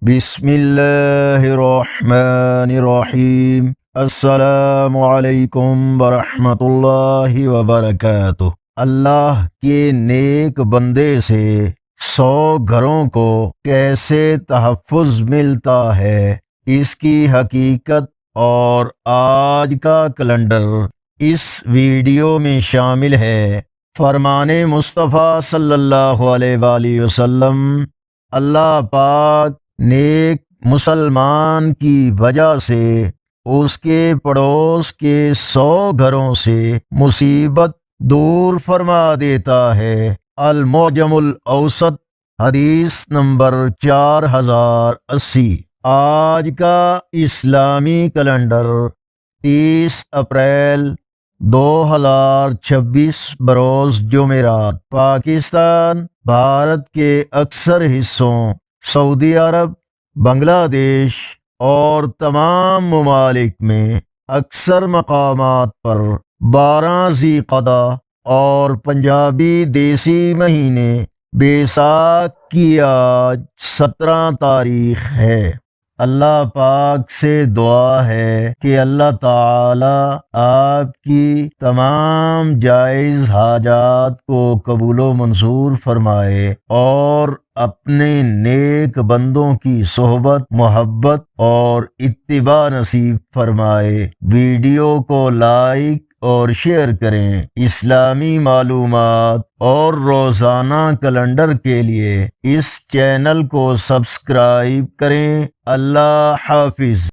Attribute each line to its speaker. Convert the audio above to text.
Speaker 1: بسم اللہ الرحمن الرحیم۔ السلام علیکم ورحمۃ اللہ وبرکاتہ۔ اللہ کے نیک بندے سے 100 گھروں کو کیسے تحفظ ملتا ہے، اس کی حقیقت اور آج کا کیلنڈر اس ویڈیو میں شامل ہے۔ فرمان مصطفیٰ صلی اللہ علیہ وآلہ وسلم، اللہ پاک نیک مسلمان کی وجہ سے اس کے پڑوس کے 100 گھروں سے مصیبت دور فرما دیتا ہے۔ المعجم الاوسط، حدیث نمبر 4080۔ آج کا اسلامی کیلنڈر 30 اپریل 2026 بروز جمعرات۔ پاکستان بھارت کے اکثر حصوں، سعودی عرب، بنگلہ دیش اور تمام ممالک میں اکثر مقامات پر 12 ذی القعدہ اور پنجابی دیسی مہینے بیساکھ کی آج 17 تاریخ ہے۔ اللہ پاک سے دعا ہے کہ اللہ تعالی آپ کی تمام جائز حاجات کو قبول و منظور فرمائے اور اپنے نیک بندوں کی صحبت، محبت اور اتباع نصیب فرمائے۔ ویڈیو کو لائک اور شیئر کریں۔ اسلامی معلومات اور روزانہ کیلنڈر کے لیے اس چینل کو سبسکرائب کریں۔ اللہ حافظ۔